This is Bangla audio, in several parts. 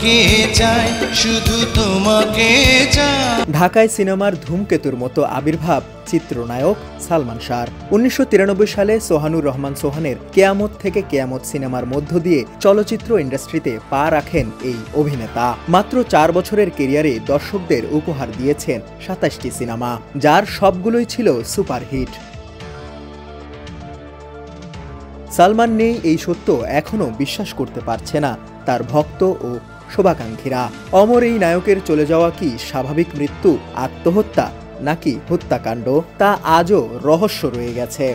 তোমাকে চাই, শুধু তোমাকে চাই। ঢাকায় সিনেমার ধূমকেতুর মতো আবির্ভাব চিত্রনায়ক সালমান শাহর। 1993 সালে সোহানুর রহমান সোহানের কেয়ামত থেকে কেয়ামত সিনেমার মধ্য দিয়ে চলচ্চিত্র ইন্ডাস্ট্রিতে পা রাখেন এই অভিনেতা। মাত্র 4 বছরের ক্যারিয়ারে দর্শকদের উপহার দিয়েছেন 27টি সিনেমা, যার সবগুলোই ছিল সুপারহিট। সালমান নেই এই সত্য এখনও বিশ্বাস করতে পারছে না তার ভক্ত ও শুভাকাঙ্ক্ষীরা। অমর এই নায়কের চলে যাওয়া কি স্বাভাবিক মৃত্যু, আত্মহত্যা নাকি হত্যাকাণ্ড, তা আজও রহস্য রয়ে গেছে।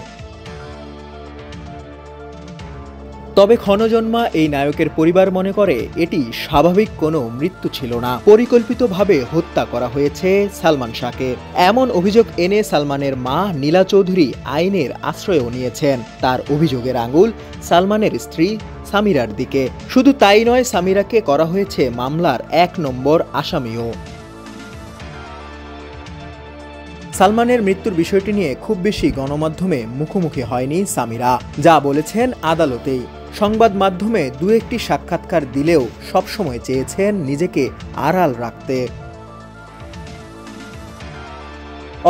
তবে ক্ষণজন্মা এই নায়কের পরিবার মনে করে এটি স্বাভাবিক কোনো মৃত্যু ছিল না, পরিকল্পিতভাবে হত্যা করা হয়েছে সালমান শাহকে। এমন অভিযোগ এনে সালমানের মা নীলা চৌধুরী আইনের আশ্রয়ও নিয়েছেন। তার অভিযোগের আঙুল সালমানের স্ত্রী সামিরার দিকে। শুধু তাই নয়, সামিরাকে করা হয়েছে মামলার 1 নম্বর আসামিও। সালমানের মৃত্যুর বিষয়টি নিয়ে খুব বেশি গণমাধ্যমে মুখোমুখি হয়নি সামিরা, যা বলেছেন আদালতেই। সংবাদ মাধ্যমে 2-1টি সাক্ষাৎকার দিলেও সবসময় চেয়েছেন নিজেকে আড়াল রাখতে।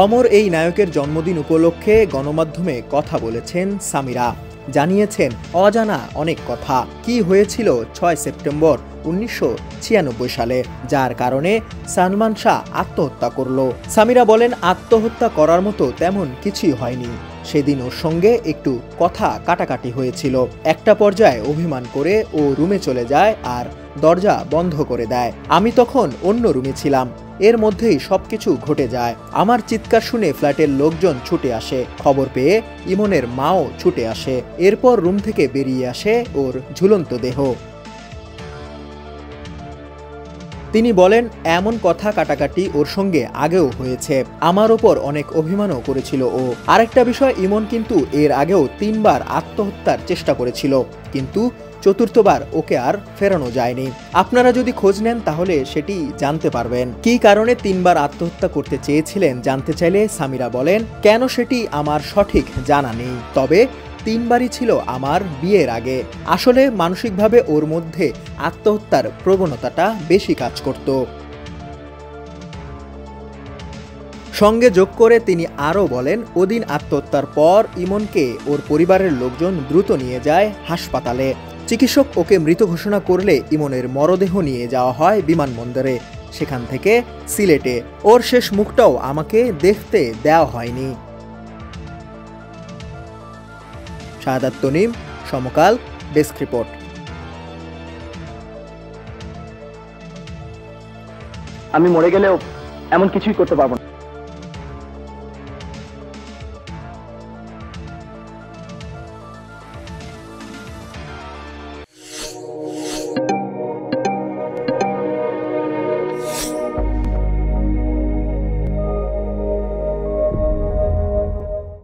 অমর এই নায়কের জন্মদিন উপলক্ষে গণমাধ্যমে কথা বলেছেন সামিরা, জানিয়েছেন অজানা অনেক কথা। কি হয়েছিল 6 সেপ্টেম্বর 1996 সালে, যার কারণে সালমান শাহ আত্মহত্যা করল। সামিরা বলেন, আত্মহত্যা করার মতো তেমন কিছুই হয়নি। সেদিন ওর সঙ্গে একটু কথা কাটাকাটি হয়েছিল। একটা পর্যায়ে অভিমান করে ও রুমে চলে যায় আর দরজা বন্ধ করে দেয়। আমি তখন অন্য রুমে ছিলাম। এর মধ্যেই সবকিছু ঘটে যায়। আমার চিৎকার শুনে ফ্ল্যাটের লোকজন ছুটে আসে। খবর পেয়ে ইমনের মাও ছুটে আসে। এরপর রুম থেকে বেরিয়ে আসে ওর ঝুলন্ত দেহ। তিনি বলেন, এমন কথা কাটাকাটি ওর সঙ্গে আগেও হয়েছে। আমার ওপর অনেক অভিমানও করেছিল ও। আরেকটা বিষয়, ইমন কিন্তু এর আগেও 3 বার আত্মহত্যার চেষ্টা করেছিল, কিন্তু চতুর্থবার ওকে আর ফেরানো যায়নি। আপনারা যদি খোঁজ নেন তাহলে সেটি জানতে পারবেন। কী কারণে 3 বার আত্মহত্যা করতে চেয়েছিলেন জানতে চাইলে সামিরা বলেন, কেন সেটি আমার সঠিক জানা নেই, তবে 3 বারই ছিল আমার বিয়ের আগে। আসলে মানসিকভাবে ওর মধ্যে আত্মহত্যার প্রবণতাটা বেশি কাজ করত। সঙ্গে যোগ করে তিনি আরও বলেন, ওদিন আত্মহত্যার পর ইমনকে ওর পরিবারের লোকজন দ্রুত নিয়ে যায় হাসপাতালে। চিকিৎসক ওকে মৃত ঘোষণা করলে ইমনের মরদেহ নিয়ে যাওয়া হয় বিমানবন্দরে, সেখান থেকে সিলেটে। ওর শেষ মুখটাও আমাকে দেখতে দেওয়া হয়নি। শাহাদাত তনিম, সমকাল, ডেস্ক রিপোর্ট। আমি মরে গেলেও এমন কিছুই করতে পারবো না।